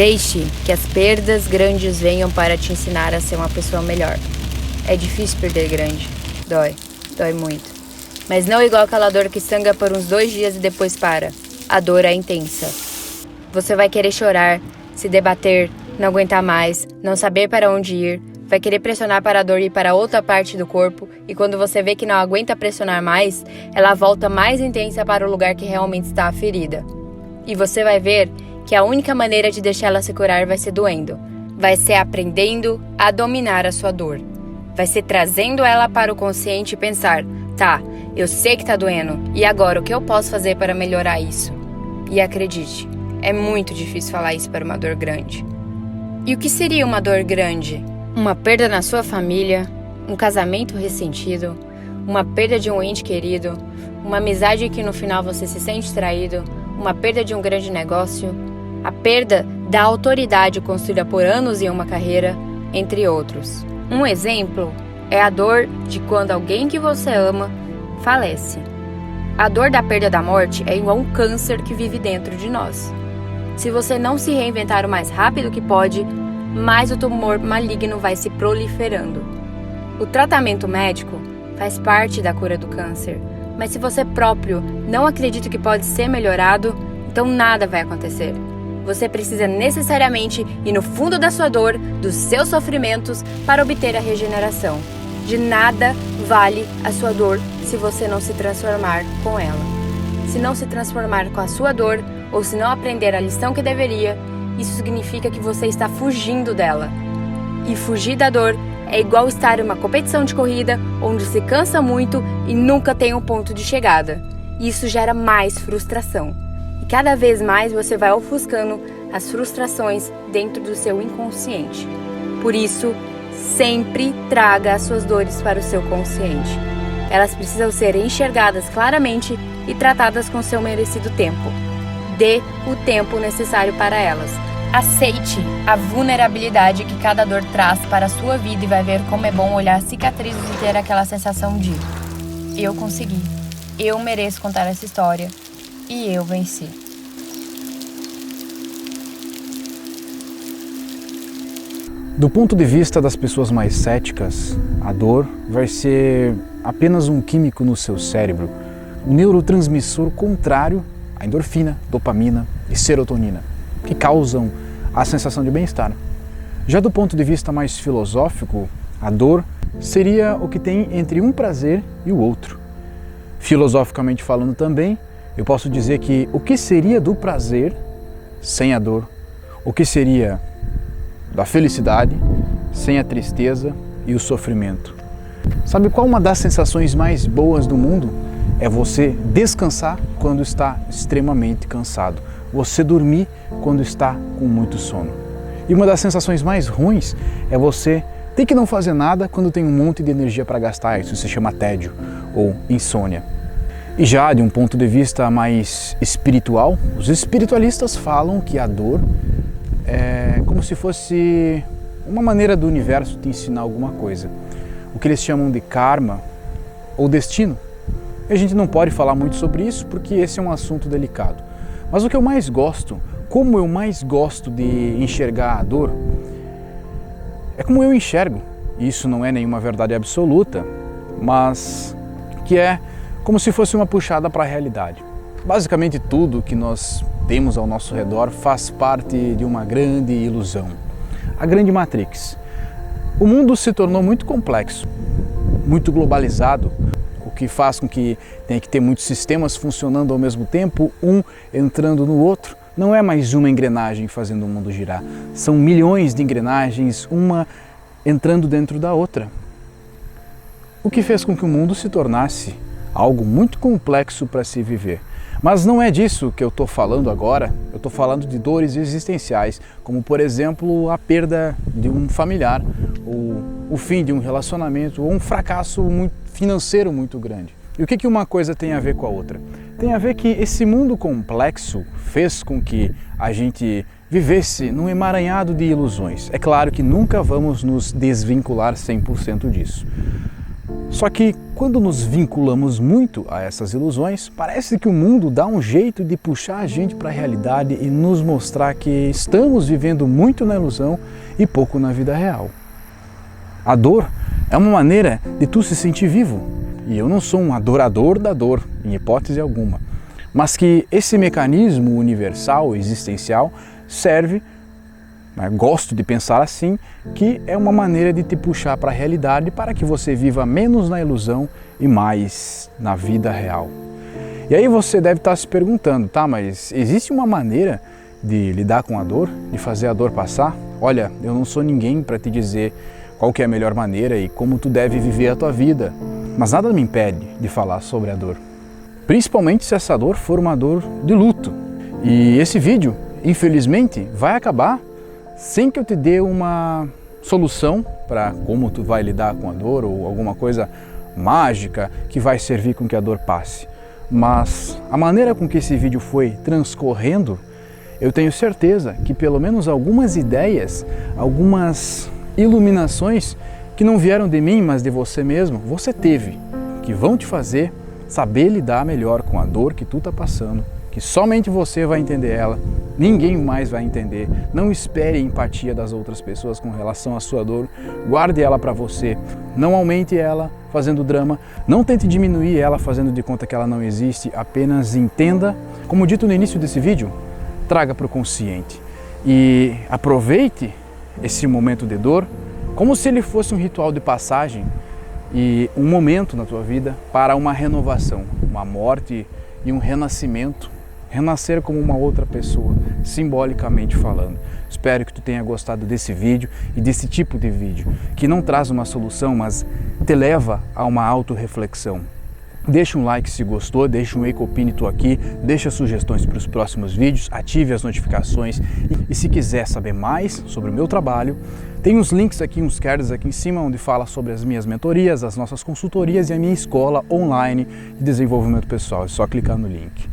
Deixe que as perdas grandes venham para te ensinar a ser uma pessoa melhor. É difícil perder grande. Dói muito. Mas não igual aquela dor que sangra por uns 2 dias e depois para. A dor é intensa. Você vai querer chorar, se debater, não aguentar mais, não saber para onde ir, vai querer pressionar para a dor ir para outra parte do corpo e quando você vê que não aguenta pressionar mais, ela volta mais intensa para o lugar que realmente está a ferida. E você vai ver que a única maneira de deixar ela se curar vai ser doendo. Vai ser aprendendo a dominar a sua dor. Vai ser trazendo ela para o consciente e pensar, tá, eu sei que tá doendo, e agora o que eu posso fazer para melhorar isso? E acredite, é muito difícil falar isso para uma dor grande. E o que seria uma dor grande? Uma perda na sua família, um casamento ressentido, uma perda de um ente querido, uma amizade que no final você se sente traído, uma perda de um grande negócio, a perda da autoridade construída por anos em uma carreira, entre outros. Um exemplo é a dor de quando alguém que você ama falece. A dor da perda da morte é igual um câncer que vive dentro de nós. Se você não se reinventar o mais rápido que pode, mais o tumor maligno vai se proliferando. O tratamento médico faz parte da cura do câncer, mas se você próprio não acredita que pode ser melhorado, então nada vai acontecer. Você precisa necessariamente ir no fundo da sua dor, dos seus sofrimentos, para obter a regeneração. De nada vale a sua dor se você não se transformar com ela. Se não se transformar com a sua dor, ou se não aprender a lição que deveria, isso significa que você está fugindo dela. E fugir da dor é igual estar em uma competição de corrida, onde se cansa muito e nunca tem um ponto de chegada. Isso gera mais frustração. E cada vez mais você vai ofuscando as frustrações dentro do seu inconsciente. Por isso, sempre traga as suas dores para o seu consciente. Elas precisam ser enxergadas claramente e tratadas com seu merecido tempo. Dê o tempo necessário para elas. Aceite a vulnerabilidade que cada dor traz para a sua vida e vai ver como é bom olhar cicatrizes e ter aquela sensação de eu consegui, eu mereço contar essa história e eu venci. Do ponto de vista das pessoas mais céticas, a dor vai ser apenas um químico no seu cérebro, um neurotransmissor contrário à endorfina, dopamina e serotonina, que causam a sensação de bem-estar. Já do ponto de vista mais filosófico, a dor seria o que tem entre um prazer e o outro. Filosoficamente falando também, eu posso dizer que o que seria do prazer sem a dor, o que seria da felicidade sem a tristeza e o sofrimento. Sabe qual uma das sensações mais boas do mundo? É você descansar quando está extremamente cansado, você dormir quando está com muito sono. E uma das sensações mais ruins é você ter que não fazer nada quando tem um monte de energia para gastar. Isso se chama tédio ou insônia. E já de um ponto de vista mais espiritual, os espiritualistas falam que a dor é como se fosse uma maneira do universo te ensinar alguma coisa. O que eles chamam de karma ou destino. E a gente não pode falar muito sobre isso porque esse é um assunto delicado. Mas o que eu mais gosto, como eu mais gosto de enxergar a dor, é como eu enxergo. Isso não é nenhuma verdade absoluta, mas que é como se fosse uma puxada para a realidade. Basicamente tudo que nós temos ao nosso redor faz parte de uma grande ilusão, a grande Matrix. O mundo se tornou muito complexo, muito globalizado, o que faz com que tenha que ter muitos sistemas funcionando ao mesmo tempo, um entrando no outro. Não é mais uma engrenagem fazendo o mundo girar, são milhões de engrenagens, uma entrando dentro da outra. O que fez com que o mundo se tornasse algo muito complexo para se viver. Mas não é disso que eu estou falando agora, eu estou falando de dores existenciais, como por exemplo a perda de um familiar, ou o fim de um relacionamento, ou um fracasso financeiro muito grande. E o que uma coisa tem a ver com a outra? Tem a ver que esse mundo complexo fez com que a gente vivesse num emaranhado de ilusões. É claro que nunca vamos nos desvincular 100% disso. Só que quando nos vinculamos muito a essas ilusões, parece que o mundo dá um jeito de puxar a gente para a realidade e nos mostrar que estamos vivendo muito na ilusão e pouco na vida real. A dor é uma maneira de tu se sentir vivo. E eu não sou um adorador da dor, em hipótese alguma. Mas que esse mecanismo universal, existencial, serve, gosto de pensar assim, que é uma maneira de te puxar para a realidade para que você viva menos na ilusão e mais na vida real. E aí você deve estar se perguntando, tá, mas existe uma maneira de lidar com a dor, de fazer a dor passar? Olha, eu não sou ninguém para te dizer qual que é a melhor maneira e como tu deve viver a tua vida, mas nada me impede de falar sobre a dor. Principalmente se essa dor for uma dor de luto. E esse vídeo, infelizmente, vai acabar sem que eu te dê uma solução para como tu vai lidar com a dor ou alguma coisa mágica que vai servir com que a dor passe. Mas a maneira com que esse vídeo foi transcorrendo, eu tenho certeza que pelo menos algumas ideias, algumas iluminações que não vieram de mim, mas de você mesmo, você teve, que vão te fazer saber lidar melhor com a dor que tu está passando, que somente você vai entender ela, ninguém mais vai entender. Não espere a empatia das outras pessoas com relação à sua dor, guarde ela para você, não aumente ela fazendo drama, não tente diminuir ela fazendo de conta que ela não existe, apenas entenda, como dito no início desse vídeo, traga para o consciente e aproveite esse momento de dor como se ele fosse um ritual de passagem e um momento na tua vida para uma renovação, uma morte e um renascimento, renascer como uma outra pessoa, simbolicamente falando. Espero que tu tenha gostado desse vídeo e desse tipo de vídeo, que não traz uma solução, mas te leva a uma autorreflexão. Deixa um like se gostou, deixa um Ecopine tu aqui, deixa sugestões para os próximos vídeos, ative as notificações e se quiser saber mais sobre o meu trabalho, tem uns links aqui, uns cards aqui em cima onde fala sobre as minhas mentorias, as nossas consultorias e a minha escola online de desenvolvimento pessoal. É só clicar no link.